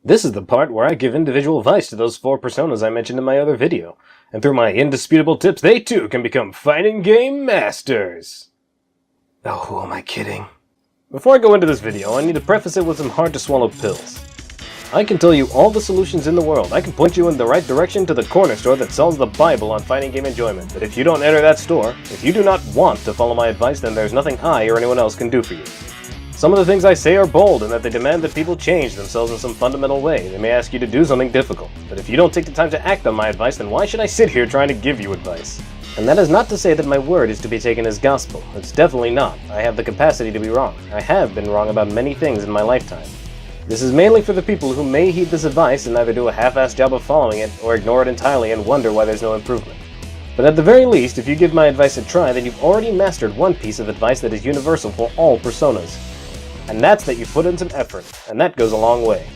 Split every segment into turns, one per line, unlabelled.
This is the part where I give individual advice to those 4 personas I mentioned in my other video, and through my indisputable tips they too can become fighting game masters. Oh, who am I kidding? Before I go into this video, I need to preface it with some hard-to-swallow pills. I can tell you all the solutions in the world. I can point you in the right direction to the corner store that sells the Bible on fighting game enjoyment. But if you don't enter that store, if you do not want to follow my advice, then there's nothing I or anyone else can do for you. Some of the things I say are bold in that they demand that people change themselves in some fundamental way. They may ask you to do something difficult. But if you don't take the time to act on my advice, then why should I sit here trying to give you advice? And that is not to say that my word is to be taken as gospel. It's definitely not. I have the capacity to be wrong. I have been wrong about many things in my lifetime. This is mainly for the people who may heed this advice and either do a half-assed job of following it, or ignore it entirely and wonder why there's no improvement. But at the very least, if you give my advice a try, then you've already mastered one piece of advice that is universal for all personas. And that's that you put in some effort, and that goes a long way.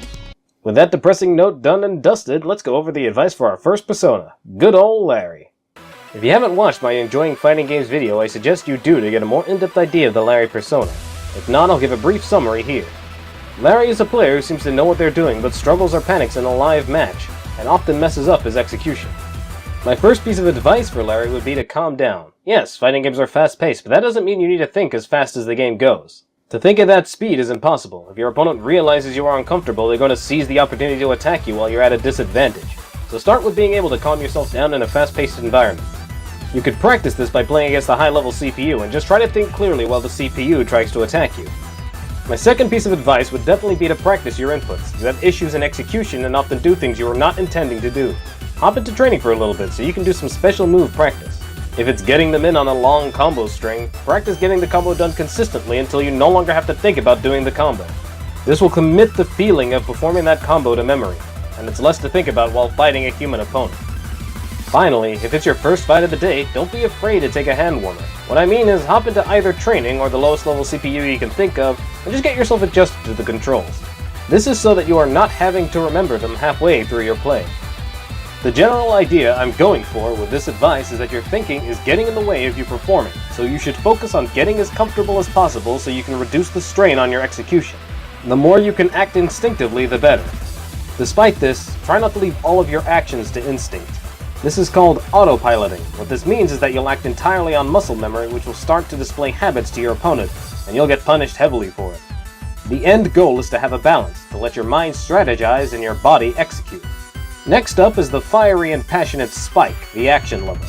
With that depressing note done and dusted, let's go over the advice for our first persona, good ol' Larry. If you haven't watched my Enjoying Fighting Games video, I suggest you do to get a more in-depth idea of the Larry persona. If not, I'll give a brief summary here. Larry is a player who seems to know what they're doing, but struggles or panics in a live match, and often messes up his execution. My first piece of advice for Larry would be to calm down. Yes, fighting games are fast-paced, but that doesn't mean you need to think as fast as the game goes. To think at that speed is impossible. If your opponent realizes you are uncomfortable, they're going to seize the opportunity to attack you while you're at a disadvantage. So start with being able to calm yourself down in a fast-paced environment. You could practice this by playing against a high-level CPU, and just try to think clearly while the CPU tries to attack you. My second piece of advice would definitely be to practice your inputs. You have issues in execution and often do things you are not intending to do. Hop into training for a little bit so you can do some special move practice. If it's getting them in on a long combo string, practice getting the combo done consistently until you no longer have to think about doing the combo. This will commit the feeling of performing that combo to memory, and it's less to think about while fighting a human opponent. Finally, if it's your first fight of the day, don't be afraid to take a hand warmer. What I mean is hop into either training or the lowest level CPU you can think of, and just get yourself adjusted to the controls. This is so that you are not having to remember them halfway through your play. The general idea I'm going for with this advice is that your thinking is getting in the way of you performing, so you should focus on getting as comfortable as possible so you can reduce the strain on your execution. The more you can act instinctively, the better. Despite this, try not to leave all of your actions to instinct. This is called autopiloting. What this means is that you'll act entirely on muscle memory, which will start to display habits to your opponent, and you'll get punished heavily for it. The end goal is to have a balance, to let your mind strategize and your body execute. Next up is the fiery and passionate Spike, the action lover.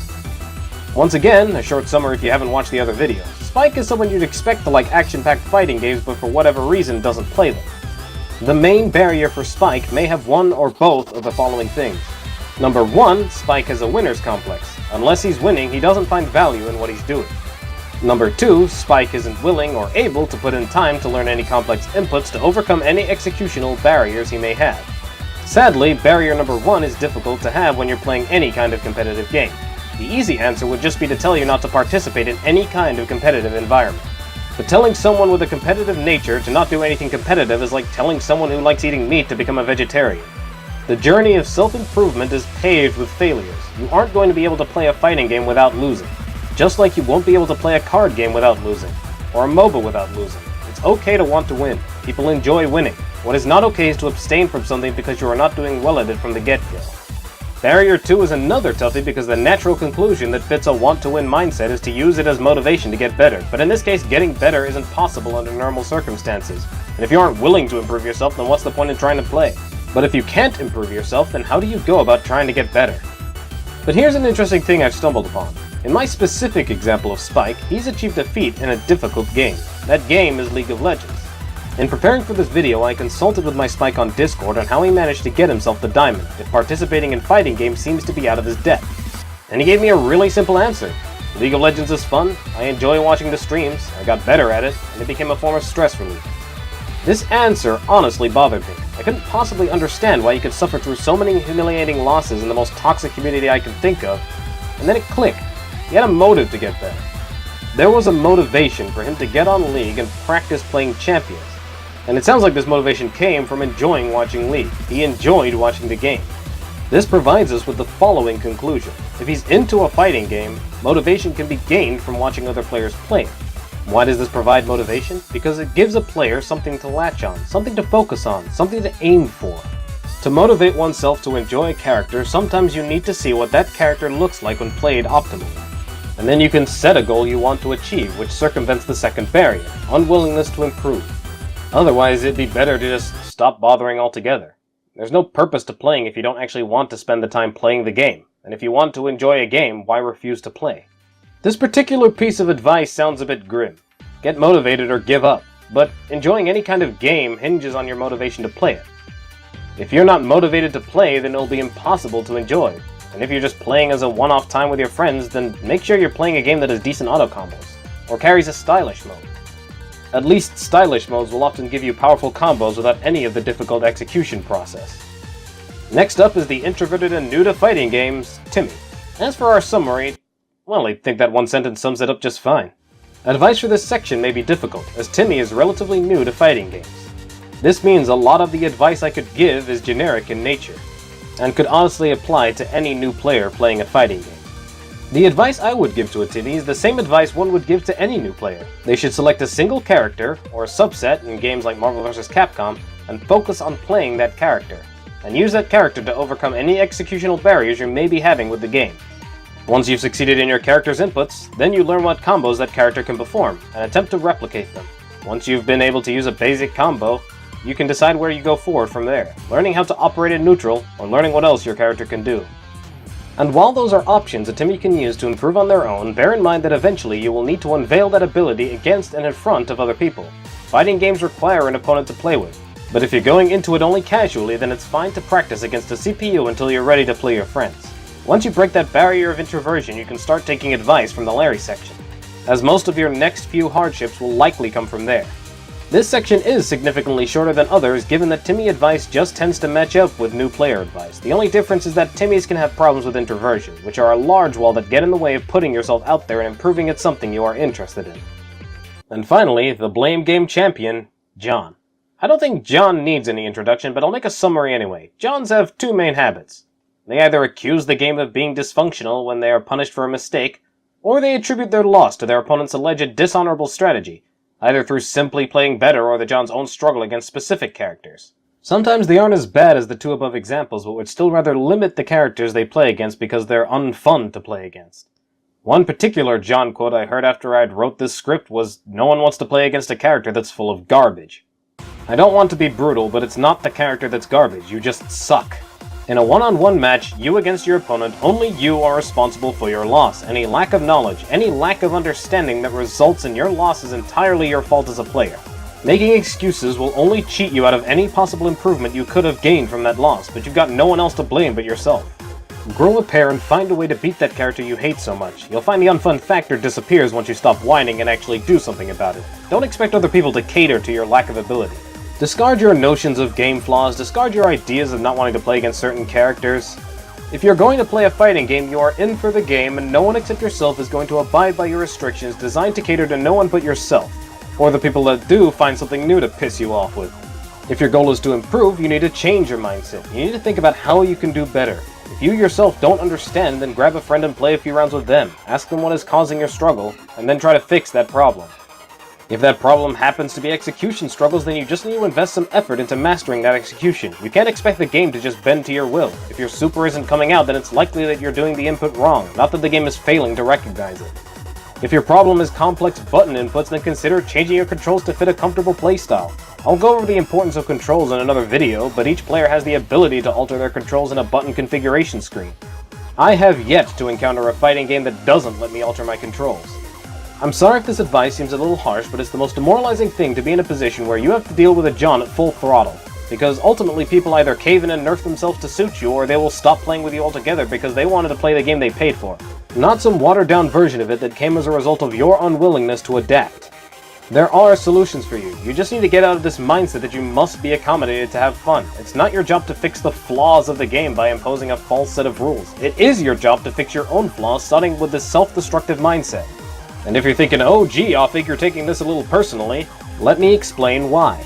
Once again, a short summary if you haven't watched the other videos. Spike is someone you'd expect to like action-packed fighting games, but for whatever reason doesn't play them. The main barrier for Spike may have one or both of the following things. Number 1, Spike has a winner's complex. Unless he's winning, he doesn't find value in what he's doing. Number 2, Spike isn't willing or able to put in time to learn any complex inputs to overcome any executional barriers he may have. Sadly, barrier number 1 is difficult to have when you're playing any kind of competitive game. The easy answer would just be to tell you not to participate in any kind of competitive environment. But telling someone with a competitive nature to not do anything competitive is like telling someone who likes eating meat to become a vegetarian. The journey of self-improvement is paved with failures. You aren't going to be able to play a fighting game without losing. Just like you won't be able to play a card game without losing, or a MOBA without losing. It's okay to want to win. People enjoy winning. What is not okay is to abstain from something because you are not doing well at it from the get-go. Barrier 2 is another toughie because the natural conclusion that fits a want-to-win mindset is to use it as motivation to get better. But in this case, getting better isn't possible under normal circumstances. And if you aren't willing to improve yourself, then what's the point in trying to play? But if you can't improve yourself, then how do you go about trying to get better? But here's an interesting thing I've stumbled upon. In my specific example of Spike, he's achieved a feat in a difficult game. That game is League of Legends. In preparing for this video, I consulted with my Spike on Discord on how he managed to get himself the diamond if participating in fighting games seems to be out of his depth. And he gave me a really simple answer. League of Legends is fun, I enjoy watching the streams, I got better at it, and it became a form of stress relief. This answer honestly bothered me. I couldn't possibly understand why he could suffer through so many humiliating losses in the most toxic community I can think of, and then it clicked. He had a motive to get better. There was a motivation for him to get on League and practice playing champions. And it sounds like this motivation came from enjoying watching League. He enjoyed watching the game. This provides us with the following conclusion. If he's into a fighting game, motivation can be gained from watching other players play. Why does this provide motivation? Because it gives a player something to latch on, something to focus on, something to aim for. To motivate oneself to enjoy a character, sometimes you need to see what that character looks like when played optimally. And then you can set a goal you want to achieve, which circumvents the second barrier, unwillingness to improve. Otherwise, it'd be better to just stop bothering altogether. There's no purpose to playing if you don't actually want to spend the time playing the game, and if you want to enjoy a game, why refuse to play? This particular piece of advice sounds a bit grim. Get motivated or give up, but enjoying any kind of game hinges on your motivation to play it. If you're not motivated to play, then it'll be impossible to enjoy. And if you're just playing as a one-off time with your friends, then make sure you're playing a game that has decent auto combos, or carries a stylish mode. At least stylish modes will often give you powerful combos without any of the difficult execution process. Next up is the introverted and new to fighting games, Timmy. As for our summary, well, I think that one sentence sums it up just fine. Advice for this section may be difficult, as Timmy is relatively new to fighting games. This means a lot of the advice I could give is generic in nature, and could honestly apply to any new player playing a fighting game. The advice I would give to a Timmy is the same advice one would give to any new player. They should select a single character, or a subset in games like Marvel vs. Capcom, and focus on playing that character, and use that character to overcome any executional barriers you may be having with the game. Once you've succeeded in your character's inputs, then you learn what combos that character can perform, and attempt to replicate them. Once you've been able to use a basic combo, you can decide where you go forward from there, learning how to operate in neutral, or learning what else your character can do. And while those are options a Timmy can use to improve on their own, bear in mind that eventually you will need to unveil that ability against and in front of other people. Fighting games require an opponent to play with, but if you're going into it only casually, then it's fine to practice against a CPU until you're ready to play your friends. Once you break that barrier of introversion, you can start taking advice from the Larry section, as most of your next few hardships will likely come from there. This section is significantly shorter than others, given that Timmy advice just tends to match up with new player advice. The only difference is that Timmys can have problems with introversion, which are a large wall that get in the way of putting yourself out there and improving at something you are interested in. And finally, the blame game champion, John. I don't think John needs any introduction, but I'll make a summary anyway. Johns have two main habits. They either accuse the game of being dysfunctional when they are punished for a mistake, or they attribute their loss to their opponent's alleged dishonorable strategy, either through simply playing better or the John's own struggle against specific characters. Sometimes they aren't as bad as the two above examples, but would still rather limit the characters they play against because they're unfun to play against. One particular John quote I heard after I'd wrote this script was, "No one wants to play against a character that's full of garbage." I don't want to be brutal, but it's not the character that's garbage, you just suck. In a one-on-one match, you against your opponent, only you are responsible for your loss. Any lack of knowledge, any lack of understanding that results in your loss is entirely your fault as a player. Making excuses will only cheat you out of any possible improvement you could have gained from that loss, but you've got no one else to blame but yourself. Grow a pair and find a way to beat that character you hate so much. You'll find the unfun factor disappears once you stop whining and actually do something about it. Don't expect other people to cater to your lack of ability. Discard your notions of game flaws, discard your ideas of not wanting to play against certain characters. If you're going to play a fighting game, you are in for the game, and no one except yourself is going to abide by your restrictions designed to cater to no one but yourself, or the people that do find something new to piss you off with. If your goal is to improve, you need to change your mindset. You need to think about how you can do better. If you yourself don't understand, then grab a friend and play a few rounds with them. Ask them what is causing your struggle, and then try to fix that problem. If that problem happens to be execution struggles, then you just need to invest some effort into mastering that execution. You can't expect the game to just bend to your will. If your super isn't coming out, then it's likely that you're doing the input wrong, not that the game is failing to recognize it. If your problem is complex button inputs, then consider changing your controls to fit a comfortable playstyle. I'll go over the importance of controls in another video, but each player has the ability to alter their controls in a button configuration screen. I have yet to encounter a fighting game that doesn't let me alter my controls. I'm sorry if this advice seems a little harsh, but it's the most demoralizing thing to be in a position where you have to deal with a John at full throttle, because ultimately people either cave in and nerf themselves to suit you, or they will stop playing with you altogether because they wanted to play the game they paid for, not some watered-down version of it that came as a result of your unwillingness to adapt. There are solutions for you. You just need to get out of this mindset that you must be accommodated to have fun. It's not your job to fix the flaws of the game by imposing a false set of rules. It is your job to fix your own flaws, starting with this self-destructive mindset. And if you're thinking, oh gee, I think you're taking this a little personally, let me explain why.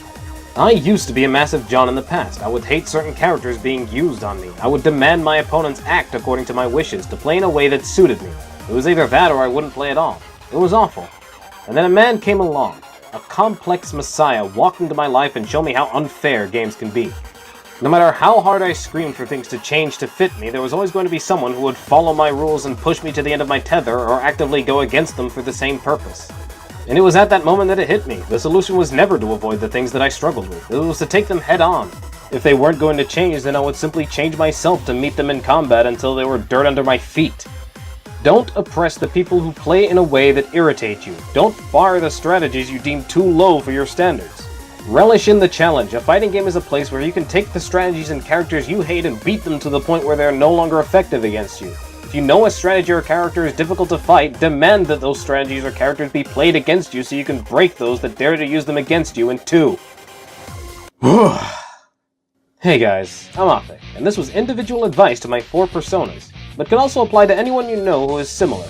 I used to be a massive John in the past. I would hate certain characters being used on me. I would demand my opponents act according to my wishes, to play in a way that suited me. It was either that or I wouldn't play at all. It was awful. And then a man came along. A complex messiah walked into my life and showed me how unfair games can be. No matter how hard I screamed for things to change to fit me, there was always going to be someone who would follow my rules and push me to the end of my tether, or actively go against them for the same purpose. And it was at that moment that it hit me. The solution was never to avoid the things that I struggled with. It was to take them head on. If they weren't going to change, then I would simply change myself to meet them in combat until they were dirt under my feet. Don't oppress the people who play in a way that irritates you. Don't bar the strategies you deem too low for your standards. Relish in the challenge. A fighting game is a place where you can take the strategies and characters you hate and beat them to the point where they're no longer effective against you. If you know a strategy or character is difficult to fight, demand that those strategies or characters be played against you so you can break those that dare to use them against you in 2. Hey guys, I'm Afe, and this was individual advice to my 4 personas, but can also apply to anyone you know who is similar.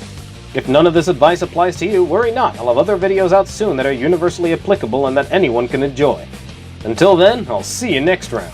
If none of this advice applies to you, worry not, I'll have other videos out soon that are universally applicable and that anyone can enjoy. Until then, I'll see you next round.